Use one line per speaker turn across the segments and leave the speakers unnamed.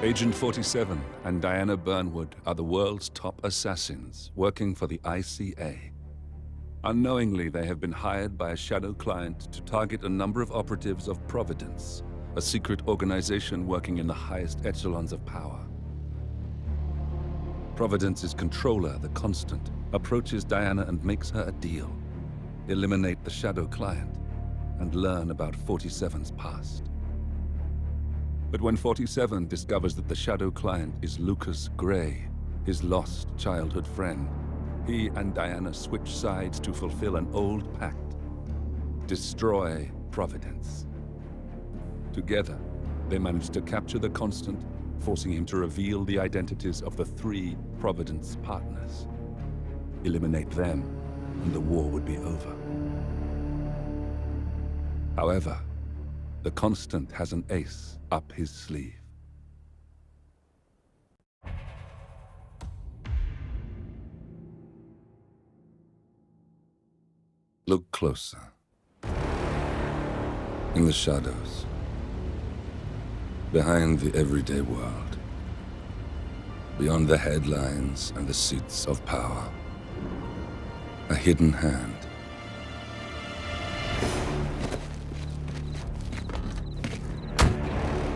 Agent 47 and Diana Burnwood are the world's top assassins working for the ICA. Unknowingly, they have been hired by a shadow client to target a number of operatives of Providence, a secret organization working in the highest echelons of power. Providence's controller, the Constant, approaches Diana and makes her a deal. Eliminate the shadow client and learn about 47's past. But when 47 discovers that the shadow client is Lucas Gray, his lost childhood friend, he and Diana switch sides to fulfill an old pact: destroy Providence. Together, they manage to capture the Constant, forcing him to reveal the identities of the 3 Providence partners. Eliminate them, and the war would be over. However, the Constant has an ace up his sleeve. Look closer. In the shadows. Behind the everyday world. Beyond the headlines and the seats of power. A hidden hand.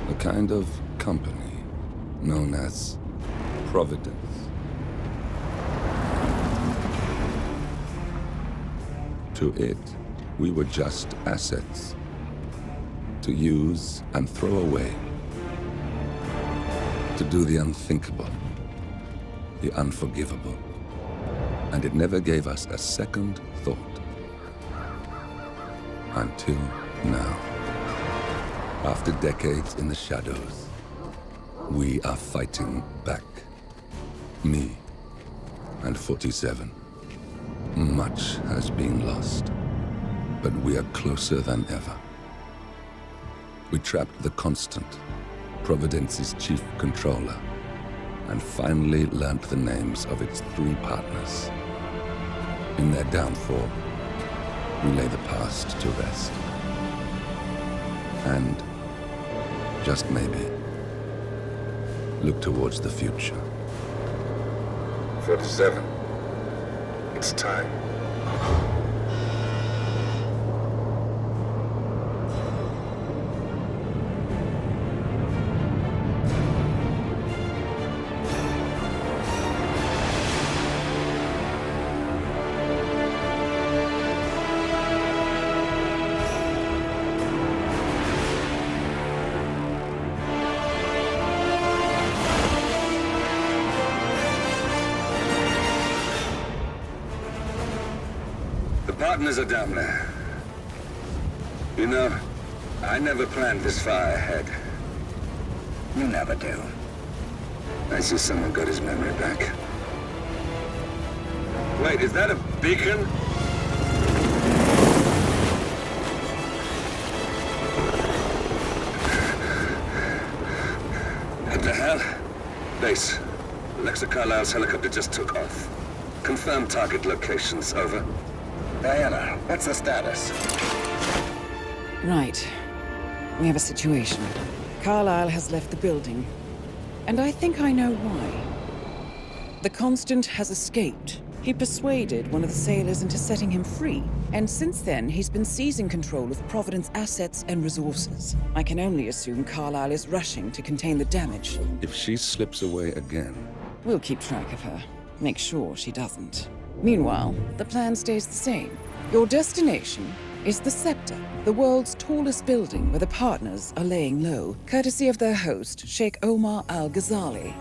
A kind of company known as Providence. To it, we were just assets. To use and throw away. To do the unthinkable. The unforgivable. And it never gave us a second thought. Until now. After decades in the shadows, we are fighting back. Me and 47. Much has been lost, but we are closer than ever. We trapped the Constant, Providence's chief controller, and finally learnt the names of its 3 partners. In their downfall, we lay the past to rest. And, just maybe, look towards the future. 47. It's time.
Partners are down there. You know, I never planned this far ahead. You never do. I see someone got his memory back. Wait, is that a beacon? What the hell? Base. Alexa Carlisle's helicopter just took off. Confirm target locations, over. Diana, what's the status?
Right. We have a situation. Carlisle has left the building. And I think I know why. The Constant has escaped. He persuaded one of the sailors into setting him free. And since then, he's been seizing control of Providence assets and resources. I can only assume Carlisle is rushing to contain the damage.
If she slips away again...
We'll keep track of her. Make sure she doesn't. Meanwhile, the plan stays the same. Your destination is the Scepter, the world's tallest building where the partners are laying low, courtesy of their host, Sheikh Omar Al-Ghazali.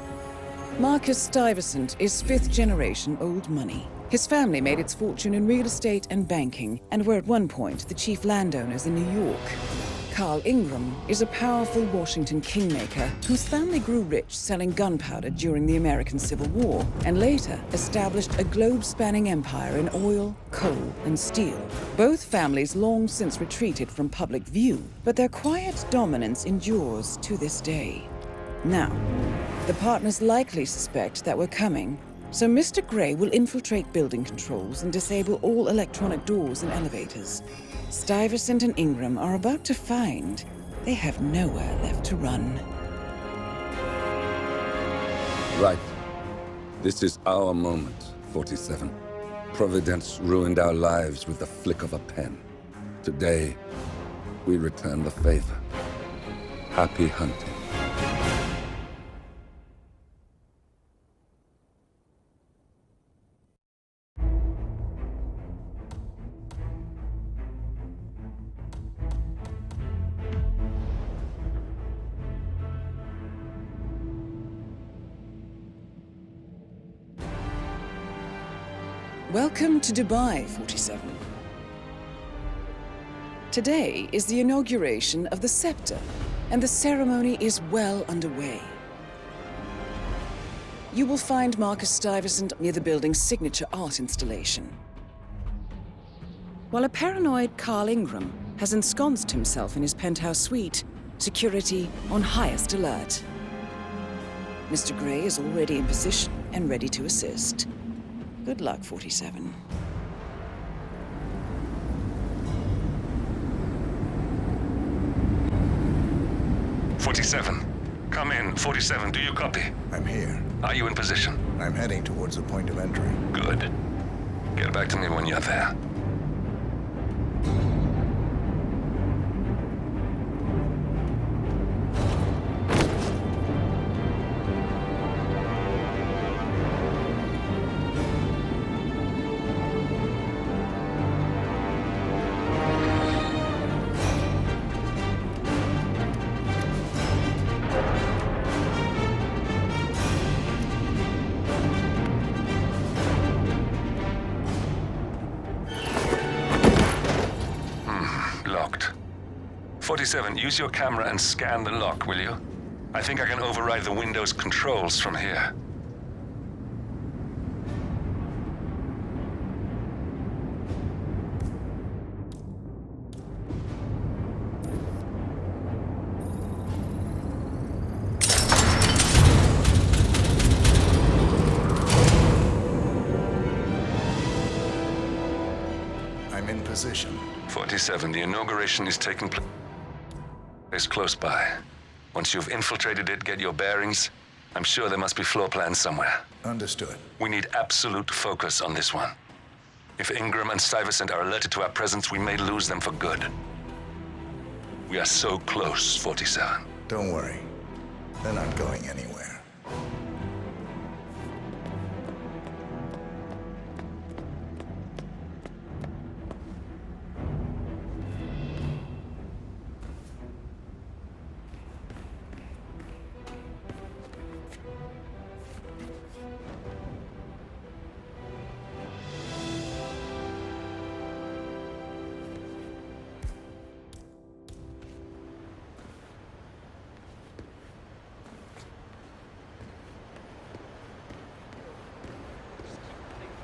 Marcus Stuyvesant is 5th-generation old money. His family made its fortune in real estate and banking, and were at one point the chief landowners in New York. Carl Ingram is a powerful Washington kingmaker whose family grew rich selling gunpowder during the American Civil War, and later established a globe-spanning empire in oil, coal, and steel. Both families long since retreated from public view, but their quiet dominance endures to this day. Now, the partners likely suspect that we're coming, so Mr. Gray will infiltrate building controls and disable all electronic doors and elevators. Stuyvesant and Ingram are about to find they have nowhere left to run.
Right. This is our moment, 47. Providence ruined our lives with the flick of a pen. Today, we return the favor. Happy hunting.
Welcome to Dubai, 47. Today is the inauguration of the Scepter, and the ceremony is well underway. You will find Marcus Stuyvesant near the building's signature art installation, while a paranoid Carl Ingram has ensconced himself in his penthouse suite, security on highest alert. Mr. Gray is already in position and ready to assist. Good luck, 47.
Come in. 47, do you copy?
I'm here.
Are you in position?
I'm heading towards the point of entry.
Good. Get back to me when you're there. Locked. 47, use your camera and scan the lock, will you? I think I can override the Windows controls from here.
I'm in position.
47, the inauguration is taking place close by. Once you've infiltrated it, get your bearings. I'm sure there must be floor plans somewhere.
Understood.
We need absolute focus on this one. If Ingram and Stuyvesant are alerted to our presence, we may lose them for good. We are so close, 47.
Don't worry. They're not going anywhere.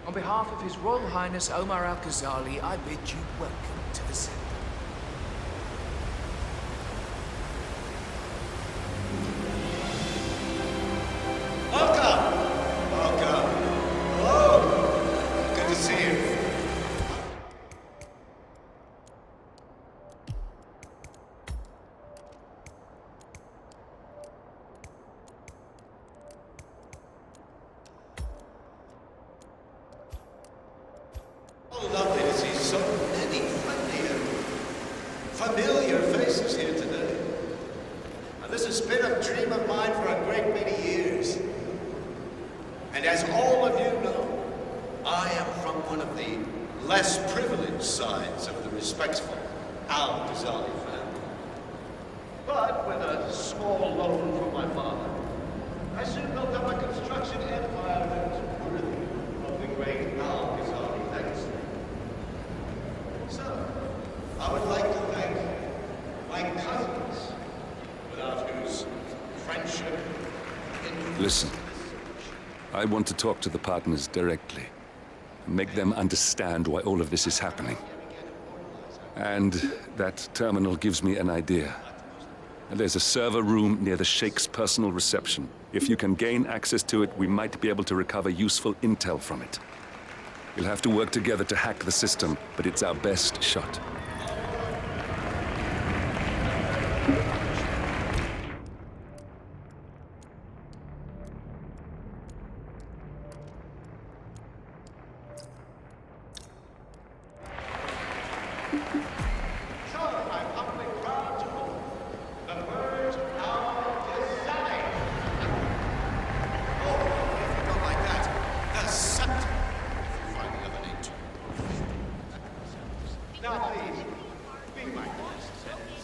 On behalf of His Royal Highness Omar Al-Ghazali, I bid you welcome to the Scepter.
Welcome! Welcome. Hello! Good to see you. Oh, lovely to see so many friendly and familiar faces here today. Now, this has been a dream of mine for a great many years. And as all of you know, I am from one of the less privileged sides of the respectful Al-Ghazali family. But with a small loan from my father, I soon built up a construction empire that was worthy of the great Al-Ghazali legacy. So, I would like to thank my cousins, without whose friendship...
Listen, I want to talk to the partners directly. Make them understand why all of this is happening. And that terminal gives me an idea. There's a server room near the Sheikh's personal reception. If you can gain access to it, we might be able to recover useful intel from it. We'll have to work together to hack the system, but it's our best shot.
So, my public crowd, the words are design. Oh, if you don't like that, the scepter. Find the other name too. Now, please, be my guest.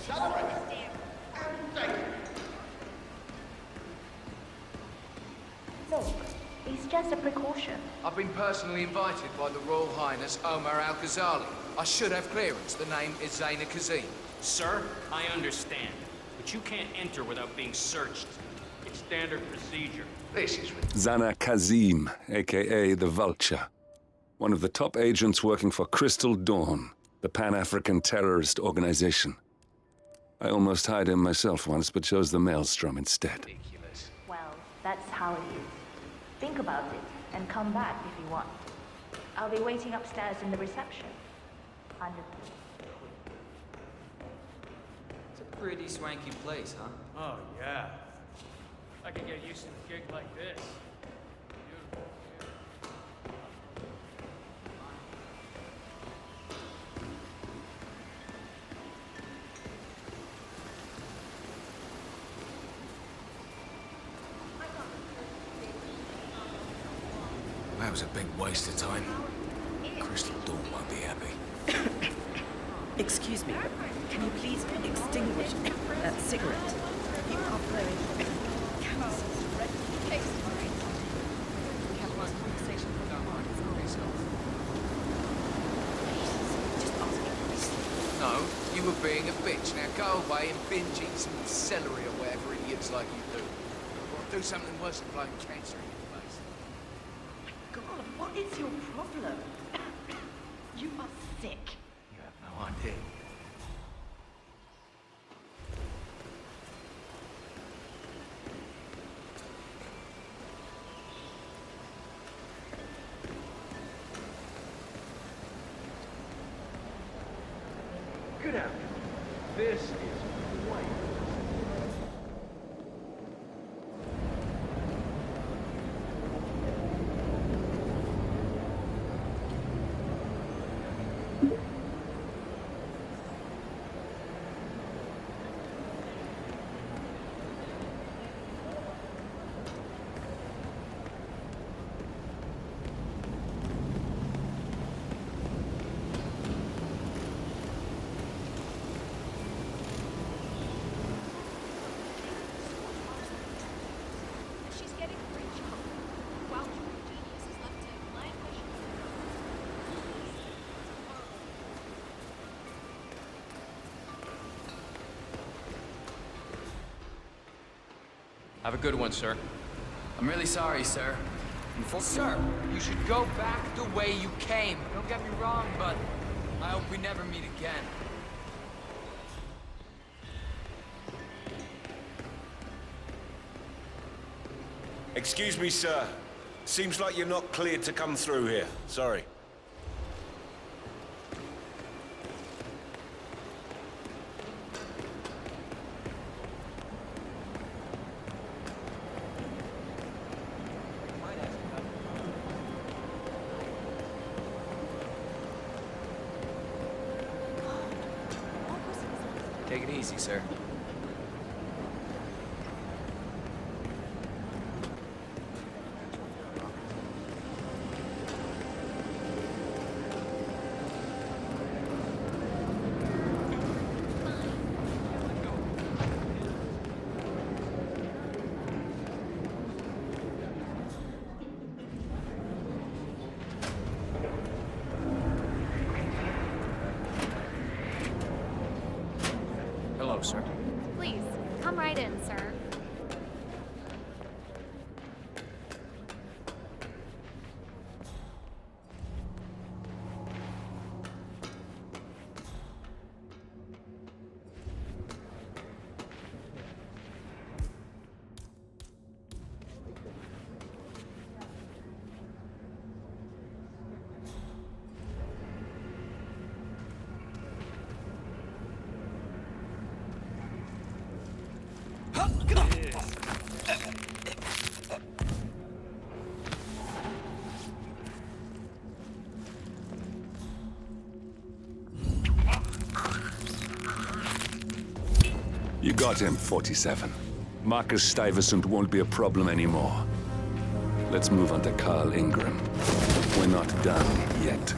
Celebrate and thank you.
Look, it's just a precaution.
I've been personally invited by the Royal Highness Omar Al-Ghazali. I should have clearance. The name is Zaina Kazim.
Sir, I understand, but you can't enter without being searched. It's standard procedure.
This is
Zana Kazim, aka the Vulture. One of the top agents working for Crystal Dawn, the Pan-African terrorist organization. I almost hired him myself once, but chose the Maelstrom instead.
ridiculous.
Well, that's how it is. Think about it and come back if you want. I'll be waiting upstairs in the reception. Understood.
It's a pretty swanky place, huh?
Oh, yeah. I could get used to a gig like this.
That was a big waste of time. Crystal Dawn won't be happy.
Excuse me, but can you please extinguish that cigarette? You are blowing candles. We have one conversation with our minds. Just asking.
No, you were being a bitch. Now go away and binge eat some celery or whatever idiots like you do. Or do something worse than blowing cancer in your face.
God, what is your problem? You are sick.
You have no idea.
Good afternoon. This is White.
She's getting rich. Wow, genius has left him. My impression.
Have a good one, sir. I'm really sorry, sir.
Sir, you should go back the way you came. Don't get me wrong, but I hope we never meet again.
Excuse me, sir. Seems like you're not cleared to come through here. Sorry.
Take it easy, sir. Hello, sir.
Please, come right in, sir.
You got him, 47. Marcus Stuyvesant won't be a problem anymore. Let's move on to Carl Ingram. We're not done yet.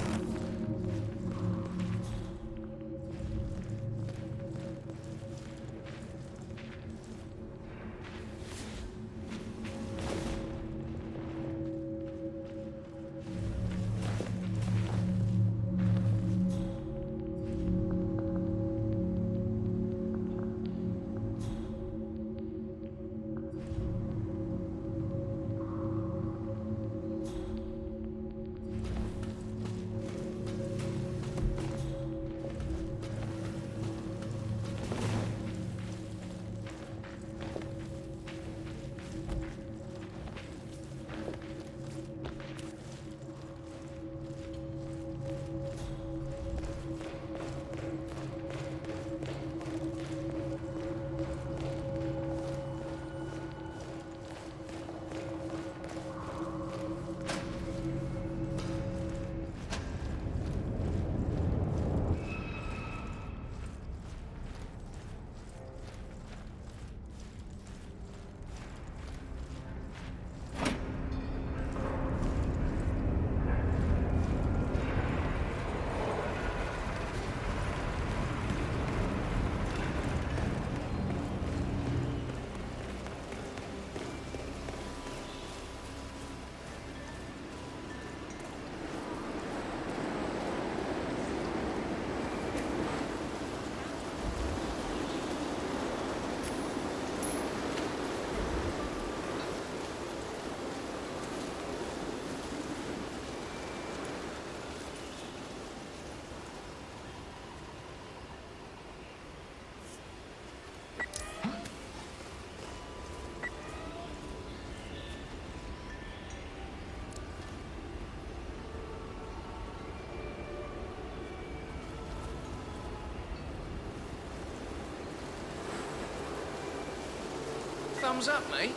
Thumbs up, mate.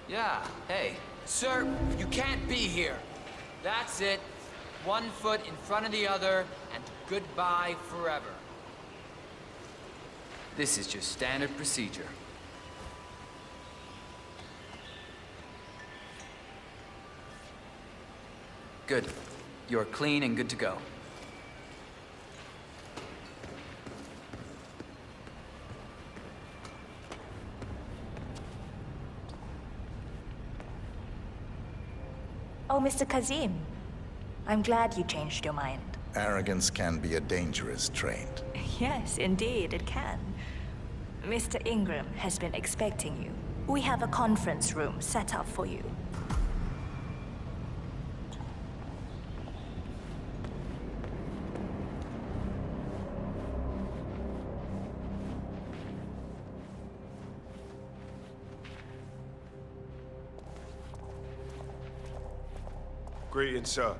Yeah, hey. Sir, you can't be here. That's it. One foot in front of the other, and goodbye forever. This is just standard procedure. Good. You're clean and good to go.
Oh, Mr. Kazim. I'm glad you changed your mind.
Arrogance can be a dangerous trait.
Yes, indeed, it can. Mr. Ingram has been expecting you. We have a conference room set up for you.
Greetings, sir.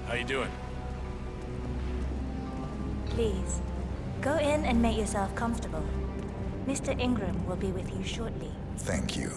How you doing?
Please, go in and make yourself comfortable. Mr. Ingram will be with you shortly.
Thank you.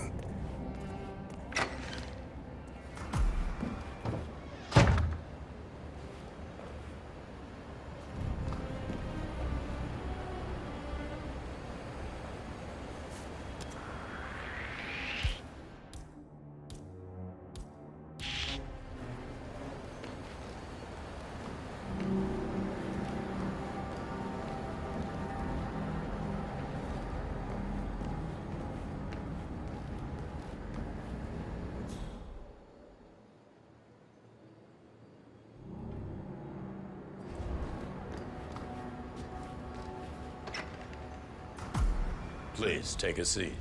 Please, take a seat.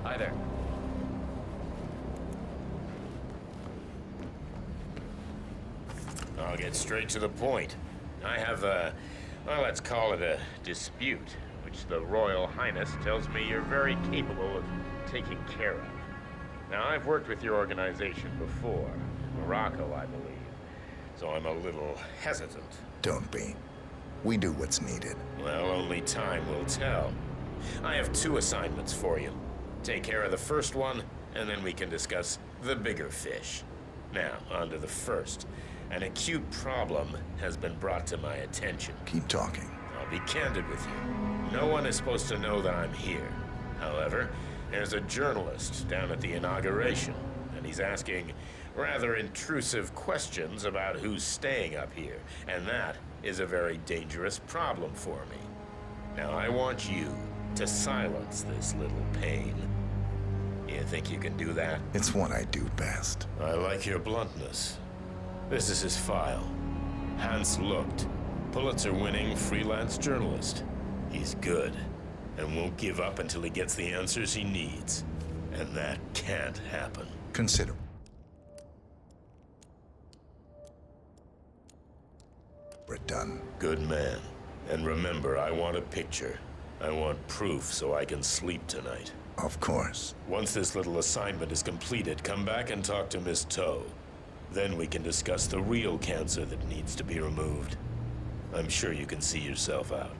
Hi there.
get straight to the point. I have well, let's call it a dispute, which the Royal Highness tells me you're very capable of taking care of. Now, I've worked with your organization before, Morocco, I believe, so I'm a little hesitant.
Don't be. We do what's needed.
Well, only time will tell. I have 2 assignments for you. Take care of the first one, and then we can discuss the bigger fish. Now, on to the first. An acute problem has been brought to my attention.
Keep talking.
I'll be candid with you. No one is supposed to know that I'm here. However, there's a journalist down at the inauguration, and he's asking rather intrusive questions about who's staying up here, and that is a very dangerous problem for me. Now, I want you to silence this little pain. You think you can do that?
It's what I do best.
I like your bluntness. This is his file. Hans Lucht, Pulitzer-winning freelance journalist. He's good, and won't give up until he gets the answers he needs. And that can't happen.
Consider. We're done.
Good man. And remember, I want a picture. I want proof so I can sleep tonight.
Of course.
Once this little assignment is completed, come back and talk to Miss Toe. Then we can discuss the real cancer that needs to be removed. I'm sure you can see yourself out.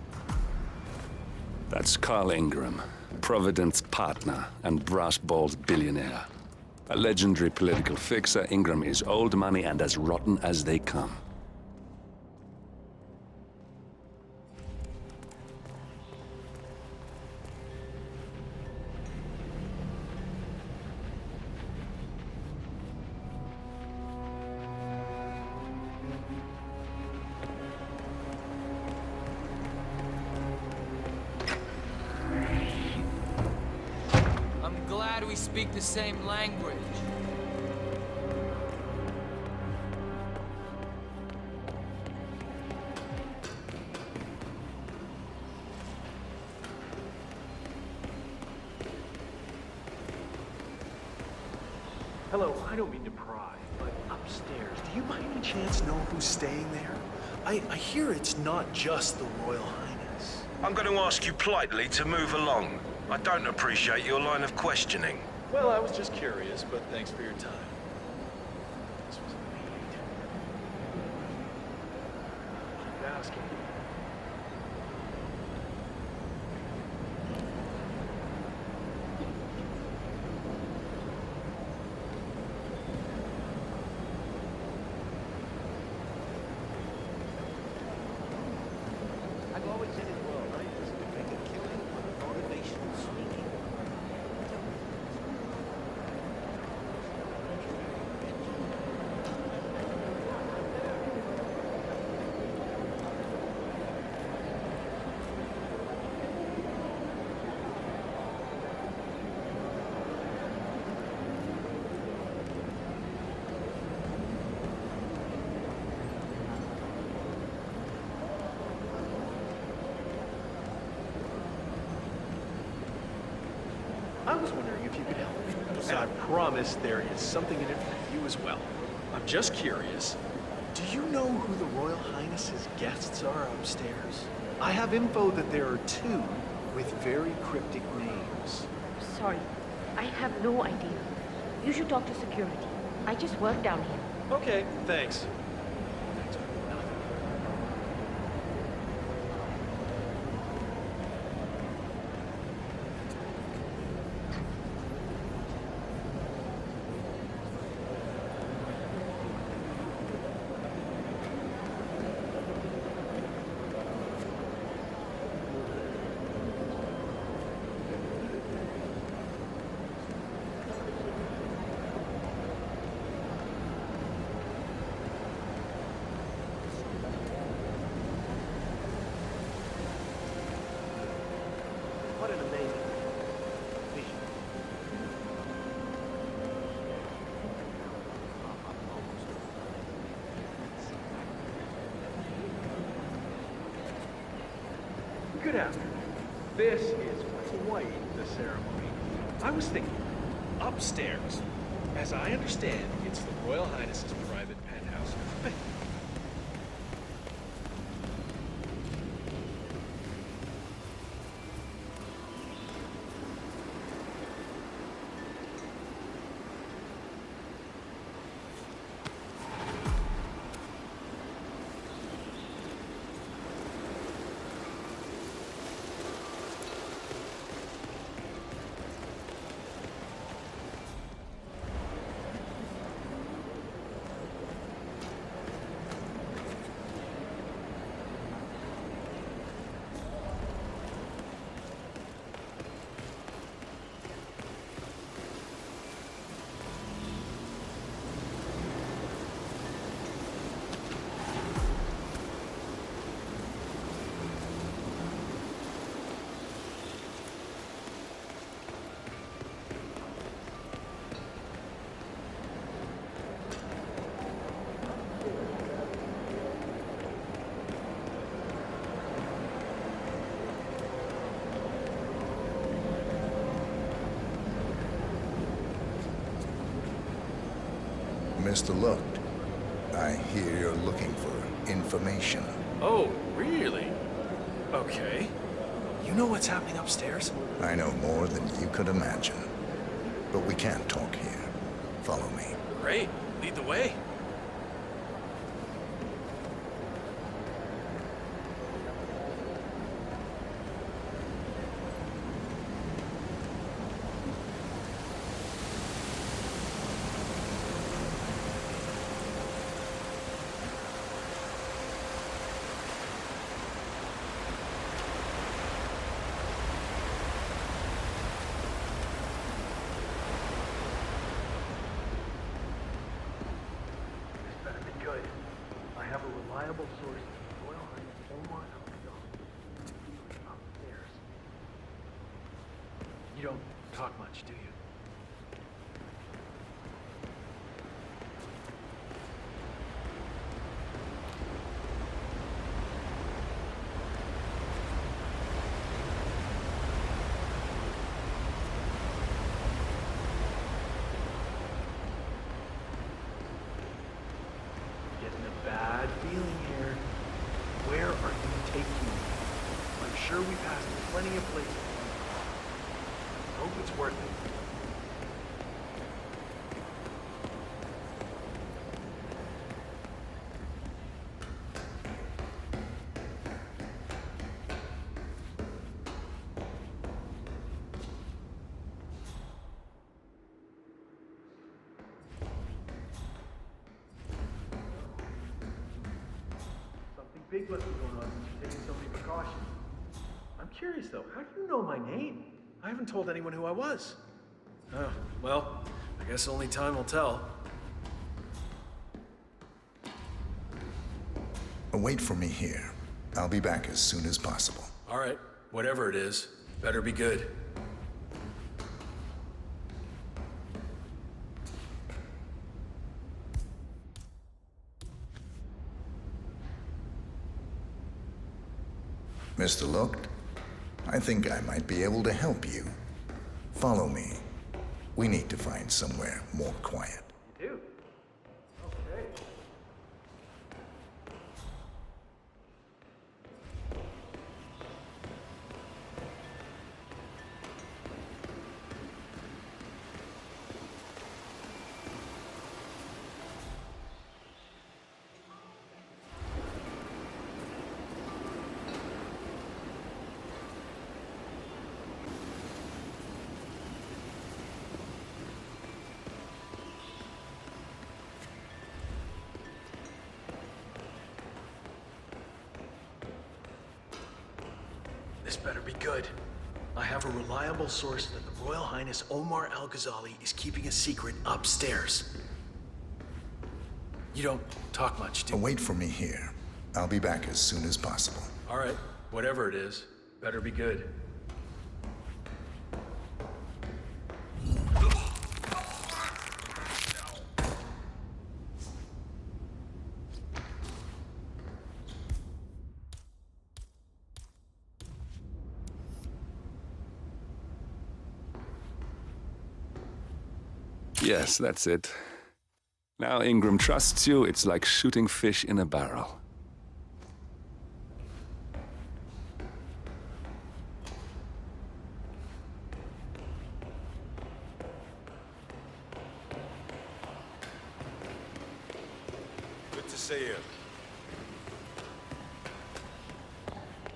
That's Carl Ingram, Provident's partner and brass-balled billionaire. A legendary political fixer, Ingram is old money and as rotten as they come.
We speak the same language.
Hello, I don't mean to pry, but upstairs, do you by any chance know who's staying there? I hear it's not just the Royal Highness.
I'm going to ask you politely to move along. I don't appreciate your line of questioning.
Well, I was just curious, but thanks for your time. This was neat. Keep asking.
I've always said it well, right? Is to make a killing on motivational speaking.
I was wondering if you could help me. And I promise there is something in it for you as well. I'm just curious. Do you know who the Royal Highness's guests are upstairs? I have info that there are 2 with very cryptic names.
Sorry, I have no idea. You should talk to security. I just work down here.
Okay, thanks.
What an amazing vision.
Good afternoon. This is quite the ceremony. I was thinking, upstairs, as I understand, it's the Royal Highness's private penthouse. But
Mr. Looked, I hear you're looking for information.
Oh, really? Okay. You know what's happening upstairs?
I know more than you could imagine. But we can't talk here. Follow me.
Great. Lead the way. Good. I have a reliable source of Royal Highness Omar upstairs. You don't talk much, do you? Bad feeling here. Where are you taking me? I'm sure we passed plenty of places. Hope it's worth it. Big must be going on since you're taking so many precautions. I'm curious though, how do you know my name? I haven't told anyone who I was. Oh, well, I guess only time will tell.
Wait for me here. I'll be back as soon as possible.
All right, whatever it is, better be good.
Mr. Looked, I think I might be able to help you. Follow me. We need to find somewhere more quiet.
You do? Okay. This better be good. I have a reliable source that the Royal Highness Omar Al-Ghazali is keeping a secret upstairs. You don't talk much, do you?
Wait for me here. I'll be back as soon as possible.
All right, whatever it is, better be good.
Yes, that's it. Now Ingram trusts you, it's like shooting fish in a barrel.
Good to see you.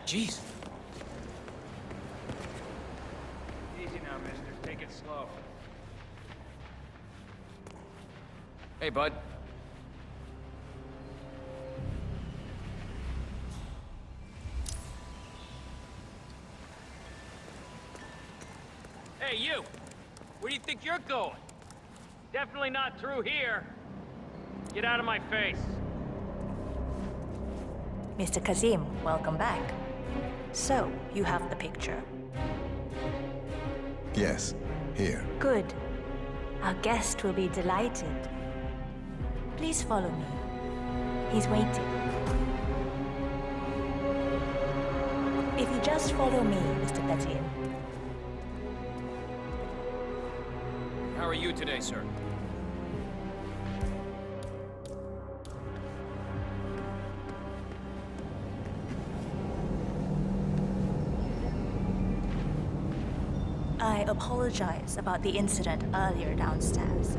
Jeez.
Easy now, mister. Take it slow.
Hey, bud.
Hey, you! Where do you think you're going? Definitely not through here. Get out of my face.
Mr. Kazim, welcome back. So, you have the picture?
Yes, here.
Good. Our guest will be delighted. Please follow me. He's waiting. If you just follow me, Mr. Kazim.
How are you today, sir?
I apologize about the incident earlier downstairs.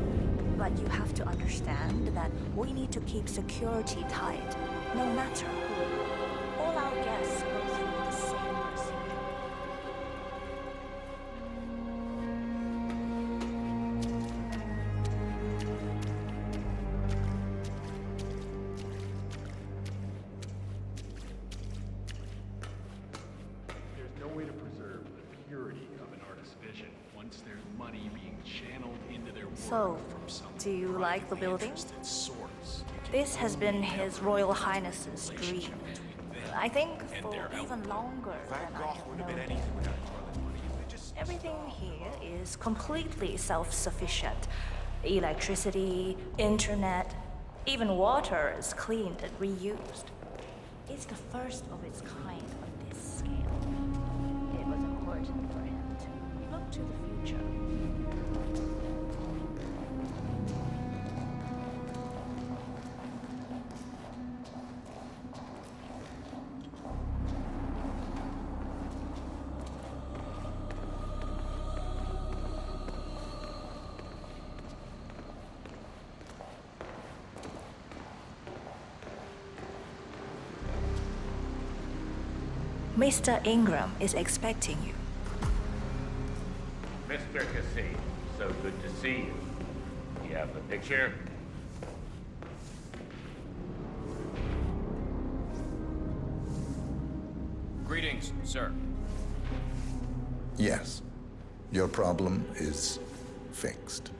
But you have to understand that we need to keep security tight, no matter who. All our guests go through the same procedure.
There's no way to preserve the purity of an artist's vision once there's money being channeled into their work
So,
from some
do you like the building?
interested source.
This has been His Royal Highness's dream. I think for even longer than I have known him. Everything here is completely self-sufficient. Electricity, internet, even water is cleaned and reused. It's the first of its kind on this scale. It was important for him to look to the future. Mr. Ingram is expecting you.
Mr. Cassie, so good to see you. You have the picture?
Greetings, sir.
Yes. Your problem is fixed.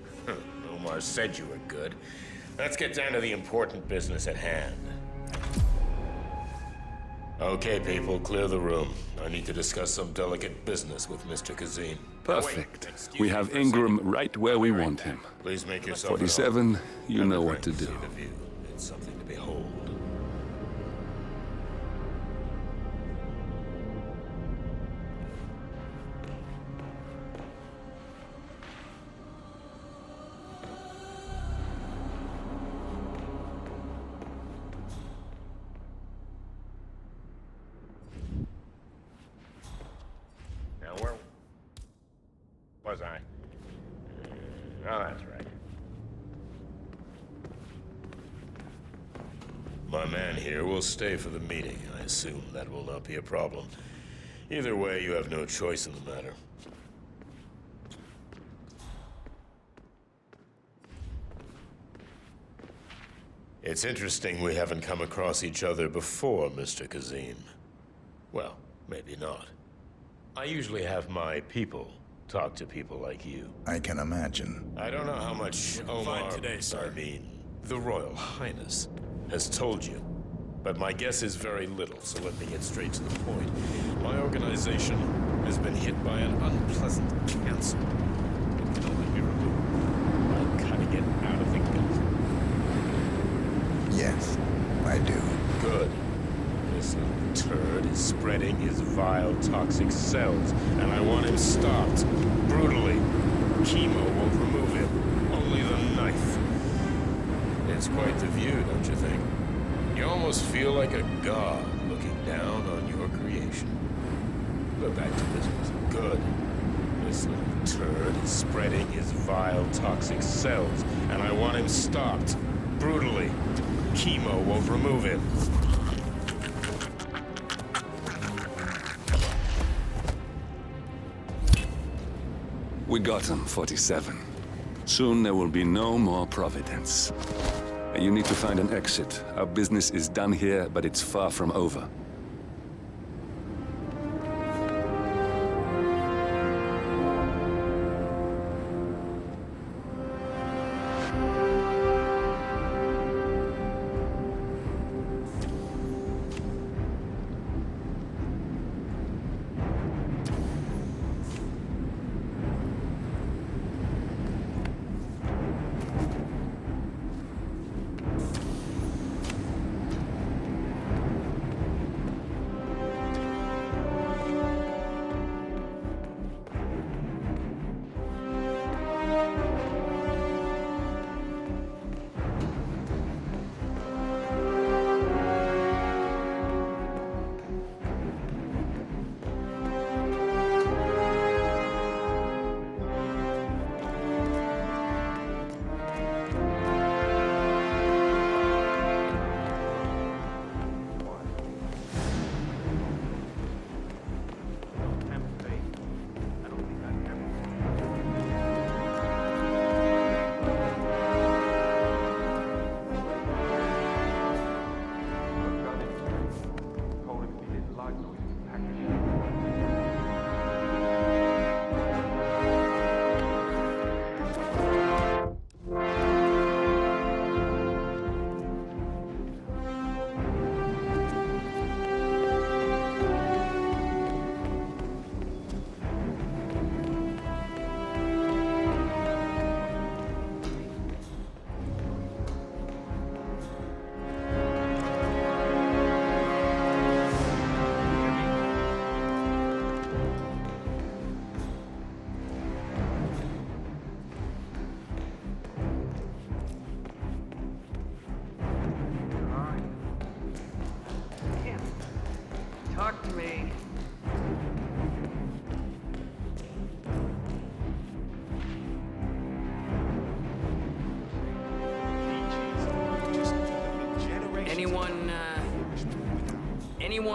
Omar said you were good. Let's get down to the important business at hand. Okay, people, clear the room. I need to discuss some delicate business with Mr. Kazim.
Perfect. We have Ingram right where we want him.
Please make yourself
47, you know what to do.
See the view. It's something to behold. Now, where was I? Oh, that's right. My man here will stay for the meeting. I assume that will not be a problem. Either way, you have no choice in the matter. It's interesting we haven't come across each other before, Mr. Kazim. Well, maybe not. I usually have my people talk to people like you.
I can imagine.
I don't know how much Omar, I mean, the Royal Highness, has told you. But my guess is very little, so let me get straight to the point. My organization has been hit by an unpleasant cancer. It can only be removed by cutting it out of the gut.
Yes, I do.
Good. This little turd is spreading his vile, toxic cells, and I want him stopped. Brutally. Chemo won't remove him. Only the knife. It's quite the view, don't you think? You almost feel like a god looking down on your creation. But back to business. Good. This little turd is spreading his vile, toxic cells, and I want him stopped. Brutally. Chemo won't remove him.
We got him, 47. Soon there will be no more Providence. You need to find an exit. Our business is done here, but it's far from over.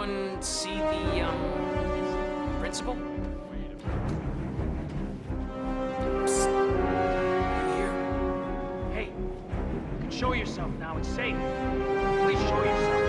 anyone see the, principal?
Hey, you can show yourself now. It's safe. Please show yourself.